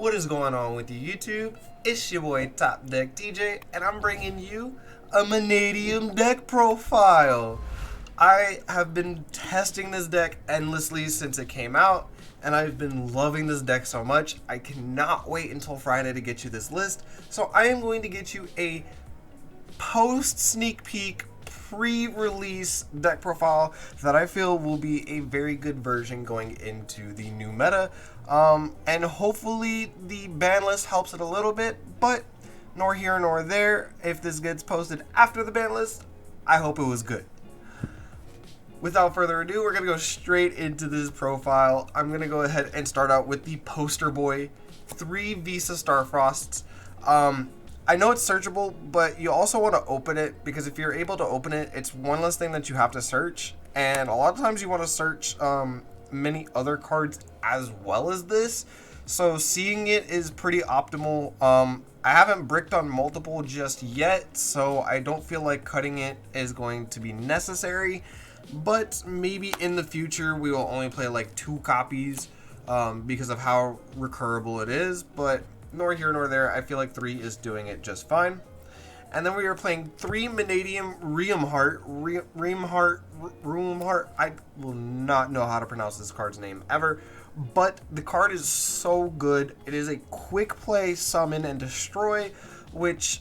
What is going on with you, YouTube? It's your boy Top Deck TJ, and I'm bringing you a Mannadium deck profile. I have been testing this deck endlessly since it came out, and I've been loving this deck so much. I cannot wait until Friday to get you this list. So I am going to get you a post sneak peek pre-release deck profile that I feel will be a very good version going into the new meta. And hopefully the ban list helps it a little bit, but nor here nor there. If this gets posted after the ban list, I hope it was good. Without further ado, we're going to go straight into this profile. I'm going to go ahead and start out with the poster boy, 3 Visa Starfrosts. I know it's searchable, but you also want to open it, because if you're able to open it, it's one less thing that you have to search. And a lot of times you want to search many other cards as well as this. So seeing it is pretty optimal. I haven't bricked on multiple just yet, so I don't feel like cutting it is going to be necessary. But maybe in the future we will only play like 2 copies because of how recurable it is. But nor here nor there, I feel like 3 is doing it just fine. And then we are playing 3 Mannadium Reamheart. I will not know how to pronounce this card's name ever, but the card is so good. It is a quick play summon and destroy, which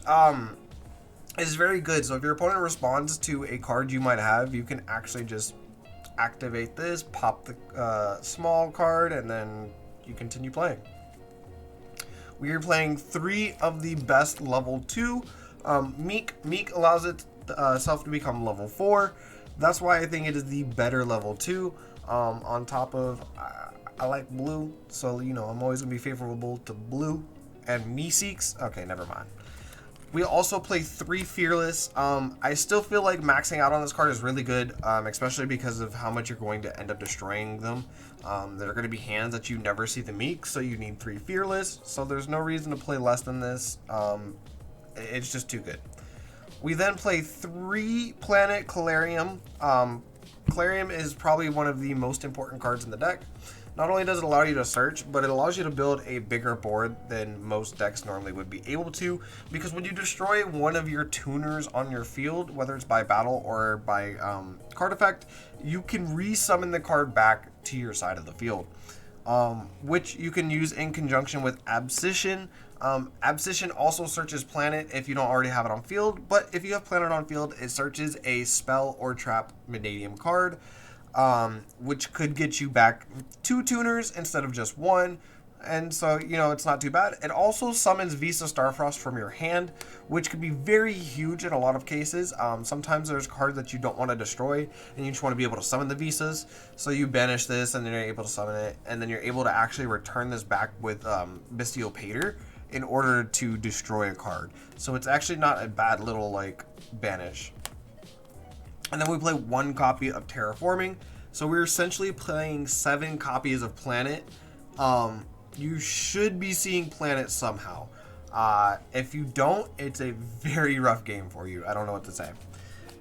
is very good. So if your opponent responds to a card you might have, you can actually just activate this, pop the small card, and then you continue playing. We are playing 3 of the best level 2. Meek allows itself to become level 4. That's why I think it is the better level 2. On top of, I like blue, so you know I'm always gonna be favorable to blue. And Meeseeks. Okay, never mind. We also play 3 Fearless. I still feel like maxing out on this card is really good, especially because of how much you're going to end up destroying them. There are going to be hands that you never see the Meek, so you need 3 Fearless. So there's no reason to play less than this. It's just too good. We then play 3 Planet Calarium. Calarium is probably one of the most important cards in the deck. Not only does it allow you to search, but it allows you to build a bigger board than most decks normally would be able to, because when you destroy one of your tuners on your field, whether it's by battle or by card effect, you can resummon the card back to your side of the field, which you can use in conjunction with Abscission. Abscission also searches planet if you don't already have it on field, but if you have planet on field, it searches a spell or trap Mannadium card, which could get you back 2 tuners instead of just 1. And so, you know, it's not too bad. It also summons Visa Starfrost from your hand, which could be very huge in a lot of cases. Sometimes there's cards that you don't want to destroy, and you just want to be able to summon the Visas. So you banish this, and then you're able to summon it, and then you're able to actually return this back with Bestial Pater in order to destroy a card. So it's actually not a bad little, like, banish. And then we play 1 copy of Terraforming. So we're essentially playing 7 copies of Planet. You should be seeing Planet somehow. If you don't, it's a very rough game for you. I don't know what to say.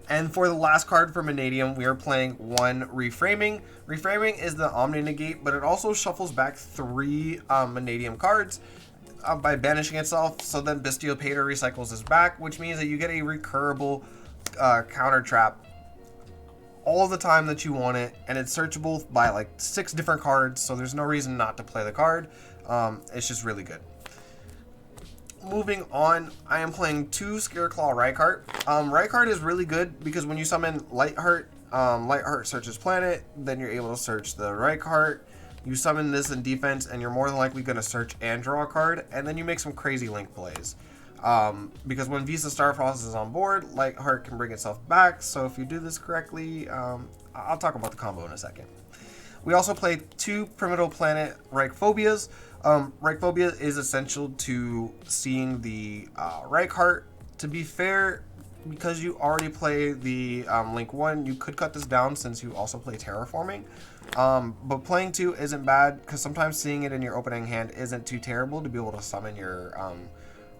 And for the last card for Mannadium, we are playing 1 Reframing. Reframing is the Omni Negate, but it also shuffles back 3 Mannadium cards by banishing itself. So then Bestial Pater recycles this back, which means that you get a recurable counter trap all the time that you want it, and it's searchable by like 6 different cards, so there's no reason not to play the card. It's just really good. Moving on, I am playing 2 Scareclaw Rykart. Rykart is really good because when you summon Lightheart, Lightheart searches planet, then you're able to search the Rykart. You summon this in defense, and you're more than likely going to search and draw a card, and then you make some crazy link plays. Because when Visa Starfrost is on board, Lightheart can bring itself back. So if you do this correctly, I'll talk about the combo in a second. We also play 2 Primitive Planet Reichphobias. Reichphobia is essential to seeing the Reichardt. To be fair, because you already play the Link 1, you could cut this down since you also play Terraforming. But playing 2 isn't bad, because sometimes seeing it in your opening hand isn't too terrible to be able to summon your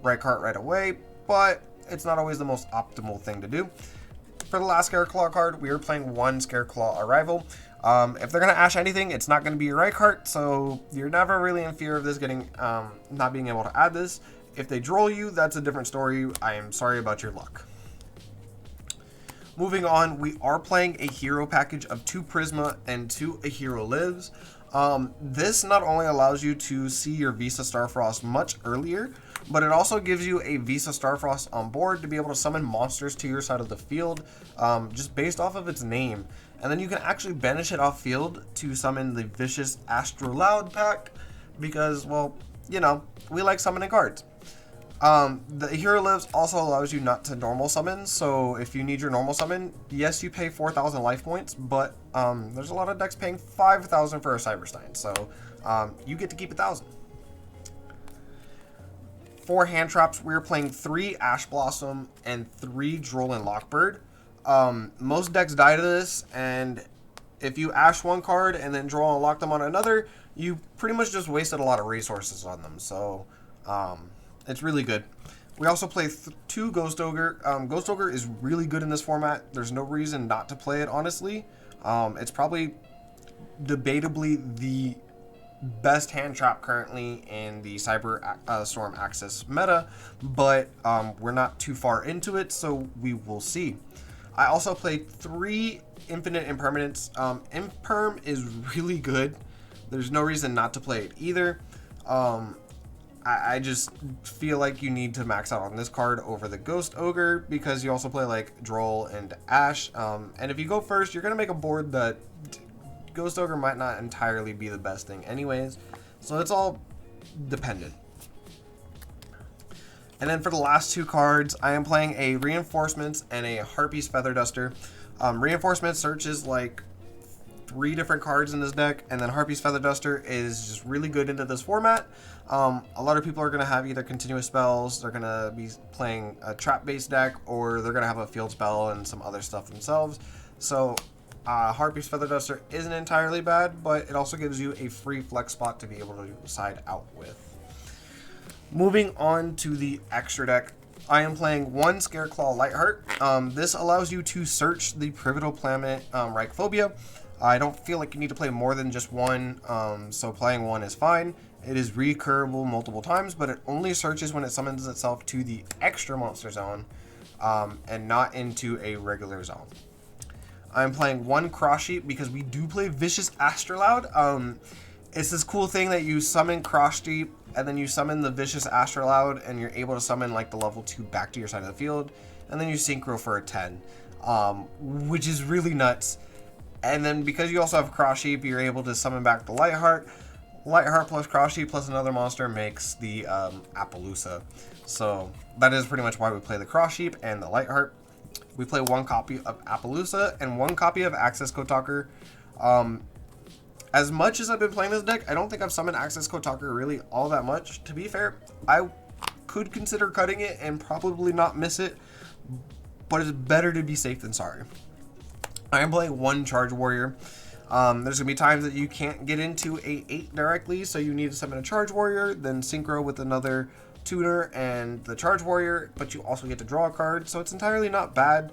Reichardt right away, but it's not always the most optimal thing to do. For the last Scareclaw card, we are playing one Scareclaw Arrival. If they're going to Ash anything, it's not going to be your right card, so you're never really in fear of this getting, not being able to add this. If they droll you, that's a different story. I am sorry about your luck. Moving on, we are playing a hero package of 2 Prisma and 2 A Hero Lives. This not only allows you to see your Visa Starfrost much earlier, but it also gives you a Visa Starfrost on board to be able to summon monsters to your side of the field, just based off of its name. And then you can actually banish it off field to summon the Vicious Astrolaud pack, because, well, you know, we like summoning cards. The Hero Lives also allows you not to normal summon, so if you need your normal summon, yes, you pay 4,000 life points, but there's a lot of decks paying 5,000 for a Cyberstein, so you get to keep 1,000. For hand traps, we're playing 3 Ash Blossom and 3 Droll and Lockbird. Most decks die to this, and if you Ash one card and then Droll and Lock them on another, you pretty much just wasted a lot of resources on them, so it's really good. We also play 2 Ghost Ogre. Ghost Ogre is really good in this format. There's no reason not to play it, honestly. It's probably debatably the best hand trap currently in the Cyber Storm Axis meta, but we're not too far into it, so we will see. I also played 3 Infinite Impermanence. Imperm is really good. There's no reason not to play it either. I just feel like you need to max out on this card over the Ghost Ogre, because you also play like Droll and Ash. And if you go first, you're going to make a board that Ghost Ogre might not entirely be the best thing anyways. So it's all dependent. And then for the last 2 cards, I am playing a Reinforcements and a Harpy's Feather Duster. Reinforcements searches like 3 different cards in this deck, and then Harpy's Feather Duster is just really good into this format. A lot of people are going to have either continuous spells, they're going to be playing a trap-based deck, or they're going to have a field spell and some other stuff themselves. So Harpy's Feather Duster isn't entirely bad, but it also gives you a free flex spot to be able to side out with. Moving on to the extra deck, I am playing 1 Scareclaw Lightheart. This allows you to search the Pivotal Planet Reichphobia. I don't feel like you need to play more than just 1, so playing 1 is fine. It is recurable multiple times, but it only searches when it summons itself to the extra monster zone, and not into a regular zone. I'm playing 1 Cross Sheep because we do play Vicious Astrolaud. It's this cool thing that you summon Cross Sheep, and then you summon the Vicious Astrolaud, and you're able to summon like the level 2 back to your side of the field, and then you synchro for a 10, which is really nuts. And then because you also have Cross Sheep, you're able to summon back the Lightheart. Lightheart plus Cross Sheep plus another monster makes the Appaloosa. So that is pretty much why we play the Cross Sheep and the Lightheart. We play 1 copy of Appaloosa and 1 copy of Access Code Talker. As much as I've been playing this deck, I don't think I've summoned Access Code Talker really all that much. To be fair, I could consider cutting it and probably not miss it, but it's better to be safe than sorry. I am playing 1 Charge Warrior. There's going to be times that you can't get into a 8 directly, so you need to summon a Charge Warrior, then synchro with another tuner and the Charge Warrior, but you also get to draw a card, so it's entirely not bad.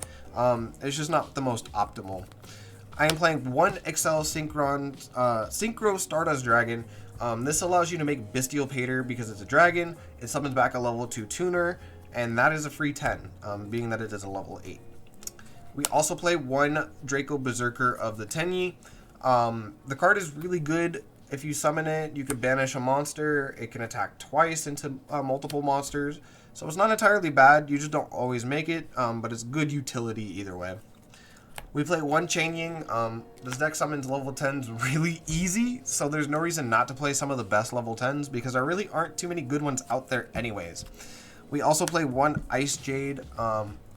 It's just not the most optimal. I am playing 1 Excel Synchro Stardust Dragon. This allows you to make Bestial Pater because it's a dragon. It summons back a level 2 tuner, and that is a free 10, being that it is a level 8. We also play 1 Draco Berserker of the Tenyi. The card is really good. If you summon it, you can banish a monster. It can attack twice into multiple monsters. So it's not entirely bad. You just don't always make it, but it's good utility either way. We play 1 Chain Ying. This deck summons level 10s really easy, so there's no reason not to play some of the best level 10s because there really aren't too many good ones out there anyways. We also play 1 Ice Jade.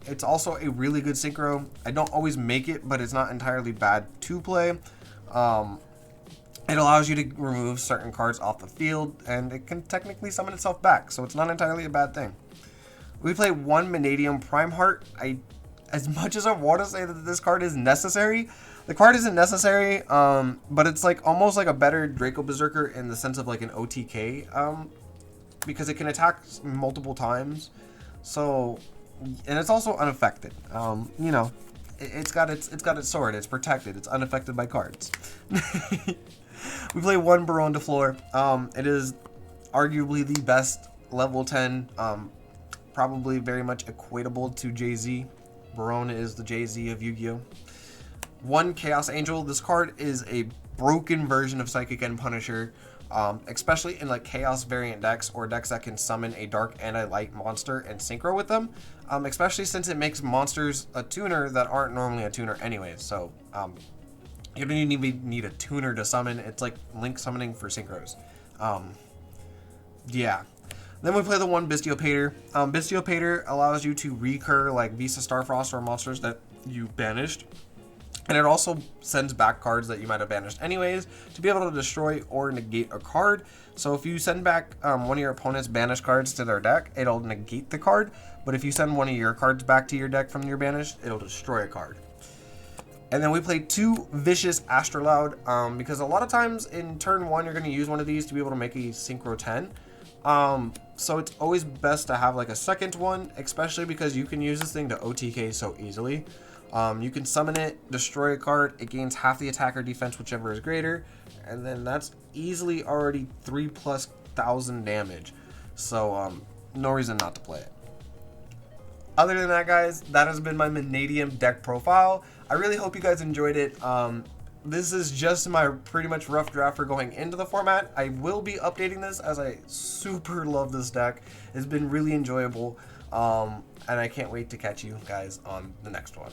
It's also a really good synchro. I don't always make it, but it's not entirely bad to play. It allows you to remove certain cards off the field, and it can technically summon itself back, so it's not entirely a bad thing. We play 1 Mannadium Prime Heart. As much as I want to say that this card is necessary, the card isn't necessary, but it's like almost like a better Draco Berserker in the sense of like an OTK, because it can attack multiple times. So, and it's also unaffected. You know, It's got its sword. It's protected. It's unaffected by cards. We play one Baronne de Fleur. It is arguably the best level 10. Probably very much equatable to Jay-Z. Baronne is the Jay-Z of Yu-Gi-Oh! One Chaos Angel. This card is a broken version of Psychic and Punisher, especially in like Chaos variant decks or decks that can summon a dark and a light monster and synchro with them, especially since it makes monsters a tuner that aren't normally a tuner anyways. So you don't even need a tuner to summon. It's like Link summoning for synchros. Yeah. Then we play the one Bistiopator. Bistiopator allows you to recur like Visa Starfrost or monsters that you banished. And it also sends back cards that you might have banished anyways to be able to destroy or negate a card. So if you send back one of your opponent's banished cards to their deck, it'll negate the card. But if you send one of your cards back to your deck from your banished, it'll destroy a card. And then we play two Vicious Astrolaud, because a lot of times in turn 1 you're going to use one of these to be able to make a Synchro 10. So it's always best to have like a second one, especially because you can use this thing to OTK so easily. You can summon it, destroy a card, it gains half the attack or defense, whichever is greater, and then that's easily already 3,000+ damage. So no reason not to play it. Other than that, guys, that has been my Mannadium deck profile. I really hope you guys enjoyed it. This is just my pretty much rough draft for going into the format. I will be updating this as I super love this deck. It's been really enjoyable, and I can't wait to catch you guys on the next one.